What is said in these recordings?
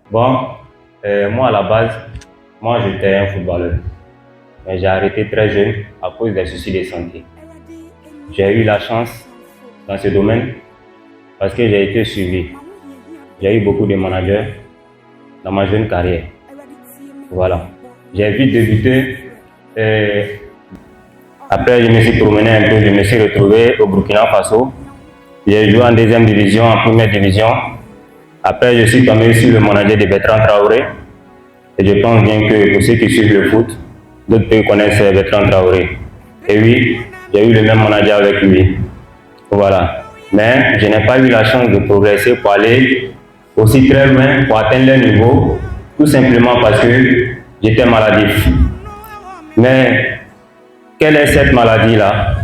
Bon, moi à la base, moi j'étais un footballeur. Mais j'ai arrêté très jeune à cause des soucis de santé. J'ai eu la chance dans ce domaine parce que j'ai été suivi. J'ai eu beaucoup de managers dans ma jeune carrière. Voilà. J'ai vite débuté. euh, Après, je me suis promené un peu, je me suis retrouvé au Burkina Faso. J'ai joué en deuxième division, en première division. Après, je suis tombé sur le manager de Bertrand Traoré. Et je pense bien que pour ceux qui suivent le foot, d'autres peuvent connaître Bertrand Traoré. Et oui, j'ai eu le même manager avec lui. Voilà. Mais je n'ai pas eu la chance de progresser pour aller aussi très loin, pour atteindre leur niveau, tout simplement parce que j'étais maladif. Mais quelle est cette maladie-là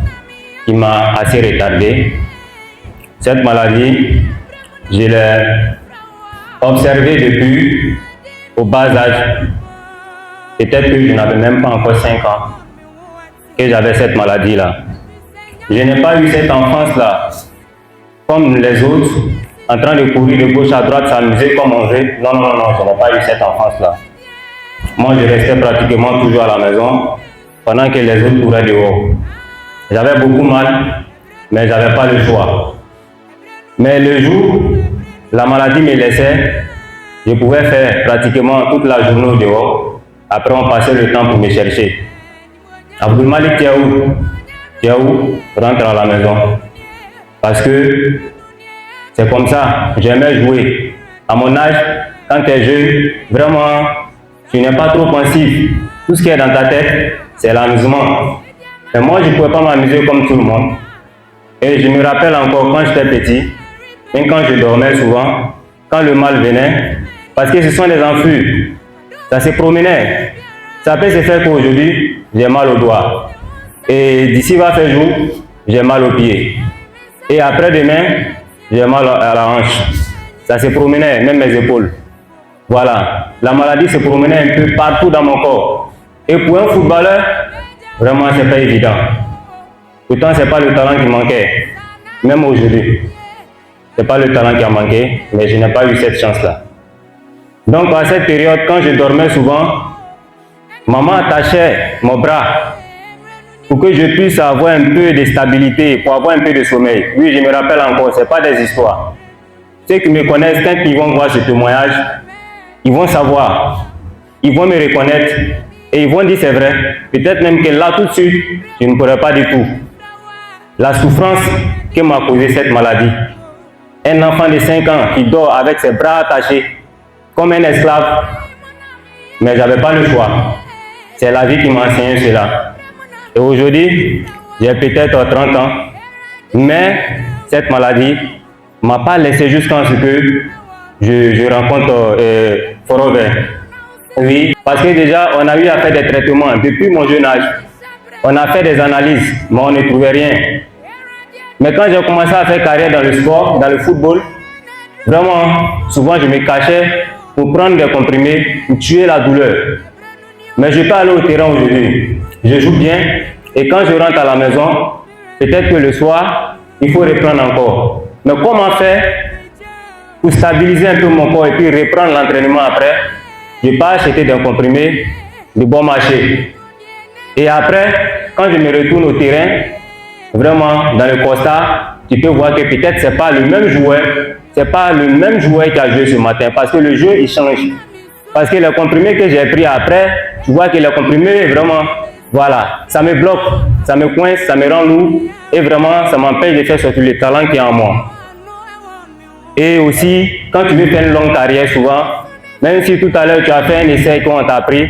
qui m'a assez retardé? Cette maladie, je l'ai observée depuis au bas âge. Peut-être que je n'avais même pas encore 5 ans que j'avais cette maladie-là. Je n'ai pas eu cette enfance-là comme les autres, en train de courir de gauche à droite, s'amuser comme on veut. Non, non, non, non, je n'ai pas eu cette enfance-là. Moi, je restais pratiquement toujours à la maison pendant que les autres couraient dehors. J'avais beaucoup mal, mais je n'avais pas le choix. Mais le jour, la maladie me laissait, je pouvais faire pratiquement toute la journée dehors. Après, on passait le temps pour me chercher. Abdul Malik, tu es où? Tu es où? Rentre à la maison. Parce que c'est comme ça, j'aimais jouer. À mon âge, quand tu es jeune, vraiment, tu n'es pas trop pensif. Tout ce qui est dans ta tête, c'est l'amusement. Et moi, je ne pouvais pas m'amuser comme tout le monde. Et je me rappelle encore quand j'étais petit, même quand je dormais souvent, quand le mal venait, parce que ce sont des enflures, ça se promenait. Ça peut se faire qu'aujourd'hui, j'ai mal au doigt. Et d'ici va faire jour, j'ai mal au pied. Et après-demain, j'ai mal à la hanche. Ça se promenait, même mes épaules. Voilà. La maladie se promenait un peu partout dans mon corps. Et pour un footballeur, vraiment, c'est pas évident. Pourtant, c'est pas le talent qui manquait. Même aujourd'hui, c'est pas le talent qui a manqué, mais je n'ai pas eu cette chance-là. Donc, à cette période, quand je dormais souvent, maman attachait mon bras pour que je puisse avoir un peu de stabilité, pour avoir un peu de sommeil. Oui, je me rappelle encore, ce n'est pas des histoires. Ceux qui me connaissent, quand ils vont voir ce témoignage, ils vont savoir, ils vont me reconnaître et ils vont dire c'est vrai. Peut-être même que là, tout de suite, je ne pourrais pas du tout. La souffrance que m'a causé cette maladie. Un enfant de 5 ans qui dort avec ses bras attachés, comme un esclave, mais je n'avais pas le choix. C'est la vie qui m'a enseigné cela. Et aujourd'hui, j'ai peut-être 30 ans, mais cette maladie ne m'a pas laissé jusqu'à ce que je rencontre Forover. Oui, parce que déjà, on a eu à faire des traitements depuis mon jeune âge. On a fait des analyses, mais on ne trouvait rien. Mais quand j'ai commencé à faire carrière dans le sport, dans le football, vraiment, souvent je me cachais pour prendre des comprimés, pour tuer la douleur. Mais je peux aller au terrain aujourd'hui. Je joue bien et quand je rentre à la maison, peut-être que le soir, il faut reprendre encore. Mais comment faire pour stabiliser un peu mon corps et puis reprendre l'entraînement après? Je peux acheter des comprimés de bon marché. Et après, quand je me retourne au terrain, vraiment dans le constat, tu peux voir que peut-être c'est pas le même joueur, c'est pas le même joueur qui a joué ce matin parce que le jeu il change. Parce que les comprimés que j'ai pris après, tu vois que les comprimés vraiment, voilà, ça me bloque, ça me coince, ça me rend lourd et vraiment ça m'empêche de faire sortir le talent qui est en moi. Et aussi, quand tu veux faire une longue carrière souvent, même si tout à l'heure tu as fait un essai qu'on t'a pris,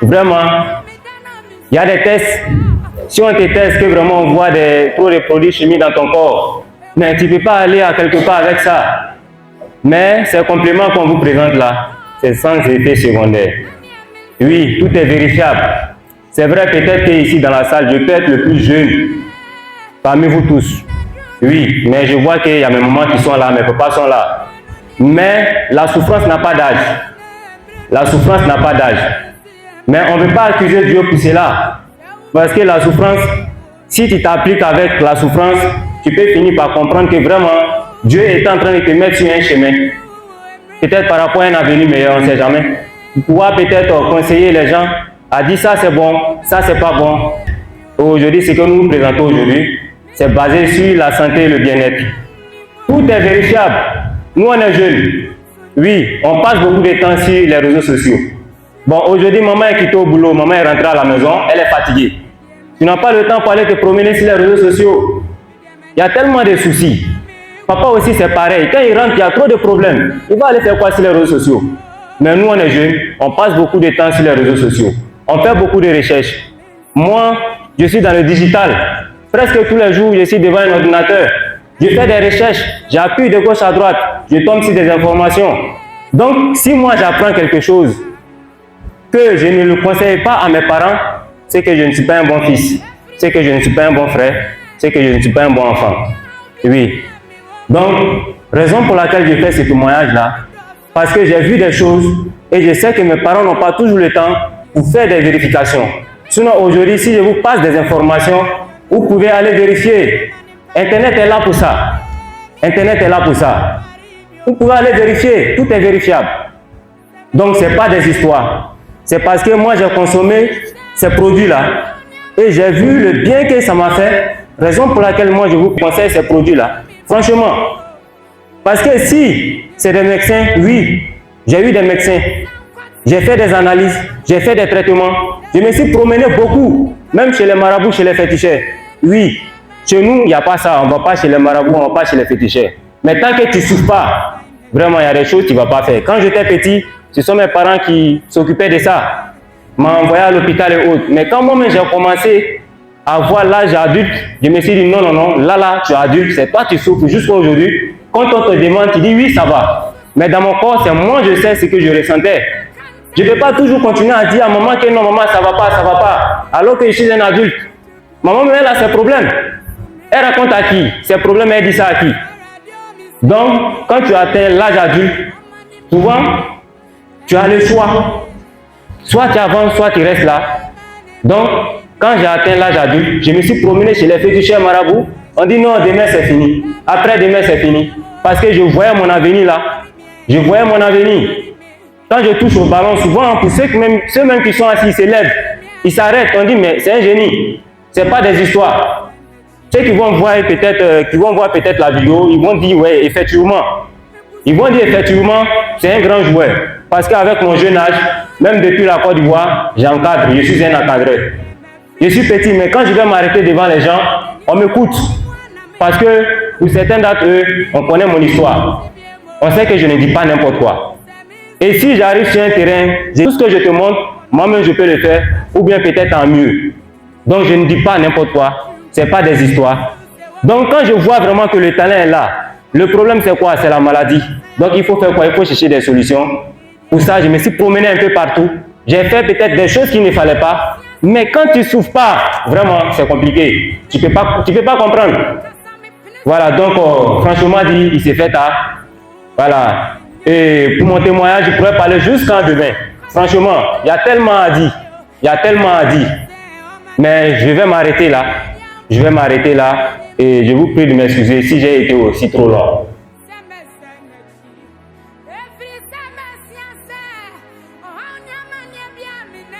vraiment, il y a des tests. Si on te teste que vraiment on voit trop de produits chimiques dans ton corps, mais tu ne peux pas aller à quelque part avec ça. Mais ces compléments qu'on vous présente là, c'est sans effet secondaire. Oui, tout est vérifiable. C'est vrai peut-être qu'ici dans la salle, je peux être le plus jeune parmi vous tous. Oui, mais je vois qu'il y a mes mamans qui sont là, mes papas sont là. Mais la souffrance n'a pas d'âge. La souffrance n'a pas d'âge. Mais on ne peut pas accuser Dieu pour cela. Parce que la souffrance, si tu t'appliques avec la souffrance, tu peux finir par comprendre que vraiment, Dieu est en train de te mettre sur un chemin. peut-être par rapport à un avenir meilleur, on ne sait jamais. Pouvoir peut-être conseiller les gens à dire ça c'est bon, ça c'est pas bon. Aujourd'hui, ce que nous nous présentons aujourd'hui, c'est basé sur la santé et le bien-être. Tout est vérifiable. Nous, on est jeunes. Oui, on passe beaucoup de temps sur les réseaux sociaux. Bon, aujourd'hui, maman est quittée au boulot, maman est rentrée à la maison, elle est fatiguée. Tu n'as pas le temps pour aller te promener sur les réseaux sociaux. Il y a tellement de soucis. Papa aussi, c'est pareil. Quand il rentre, il y a trop de problèmes. Il va aller faire quoi sur les réseaux sociaux? Mais nous, on est jeunes, on passe beaucoup de temps sur les réseaux sociaux. On fait beaucoup de recherches. Moi, je suis dans le digital. Presque tous les jours, je suis devant un ordinateur. Je fais des recherches, j'appuie de gauche à droite, je tombe sur des informations. Donc, si moi j'apprends quelque chose que je ne le conseille pas à mes parents, c'est que je ne suis pas un bon fils, c'est que je ne suis pas un bon frère, c'est que je ne suis pas un bon enfant. Oui. Donc, raison pour laquelle je fais ce témoignage-là, parce que j'ai vu des choses et je sais que mes parents n'ont pas toujours le temps pour faire des vérifications. Sinon, aujourd'hui, si je vous passe des informations, vous pouvez aller vérifier. Internet est là pour ça. Internet est là pour ça. Vous pouvez aller vérifier, tout est vérifiable. Donc, ce n'est pas des histoires. C'est parce que moi, j'ai consommé ces produits-là et j'ai vu le bien que ça m'a fait. Raison pour laquelle moi, je vous conseille ces produits-là. Franchement. Parce que si c'est des médecins, oui, j'ai eu des médecins. J'ai fait des analyses, j'ai fait des traitements. Je me suis promené beaucoup, même chez les marabouts, chez les féticheurs. Oui, chez nous, il n'y a pas ça. On ne va pas chez les marabouts, on ne va pas chez les féticheurs. Mais tant que tu ne souffres pas, vraiment, il y a des choses que tu ne vas pas faire. Quand j'étais petit, ce sont mes parents qui s'occupaient de ça. M'ont envoyé à l'hôpital et autres. Mais quand moi-même j'ai commencé à voir l'âge adulte, je me suis dit non, non, non, là, tu es adulte, c'est toi qui souffres jusqu'à aujourd'hui. Quand on te demande, tu dis oui, ça va. Mais dans mon corps, c'est moi, je sais ce que je ressentais. Je ne peux pas toujours continuer à dire à maman que non, maman, ça va pas, alors que je suis un adulte. Maman, elle a ses problèmes. Elle raconte à qui? Ses problèmes, elle dit ça à qui? Donc, quand tu atteins l'âge adulte, souvent, tu as le choix. Soit tu avances, soit tu restes là. Donc, quand j'ai atteint l'âge adulte, je me suis promené chez les féticheurs marabouts. On dit non, demain c'est fini. Après demain c'est fini. Parce que je voyais mon avenir là. Je voyais mon avenir. Quand je touche au ballon, souvent, pour ceux même qui sont assis, ils se lèvent. Ils s'arrêtent. On dit, mais c'est un génie. Ce n'est pas des histoires. Ceux qui vont voir peut-être la vidéo, ils vont dire, ouais, effectivement. Ils vont dire, effectivement, c'est un grand joueur. Parce qu'avec mon jeune âge, même depuis la Côte d'Ivoire, j'encadre. Je suis un encadreur. Je suis petit, mais quand je vais m'arrêter devant les gens, on m'écoute. Parce que pour certains d'entre eux, on connaît mon histoire. On sait que je ne dis pas n'importe quoi. Et si j'arrive sur un terrain, tout ce que je te montre, moi-même je peux le faire, ou bien peut-être en mieux. Donc je ne dis pas n'importe quoi, ce n'est pas des histoires. Donc quand je vois vraiment que le talent est là, le problème c'est quoi? C'est la maladie. Donc il faut faire quoi? Il faut chercher des solutions. Pour ça, je me suis promené un peu partout. J'ai fait peut-être des choses qu'il ne fallait pas. Mais quand tu ne souffres pas, vraiment, c'est compliqué. Tu peux pas comprendre. Voilà, donc franchement dit, il s'est fait tard. Voilà. Et pour mon témoignage, je pourrais parler jusqu'en demain. Franchement, il y a tellement à dire. Il y a tellement à dire. Mais je vais m'arrêter là. Je vais m'arrêter là. Et je vous prie de m'excuser si j'ai été aussi trop long.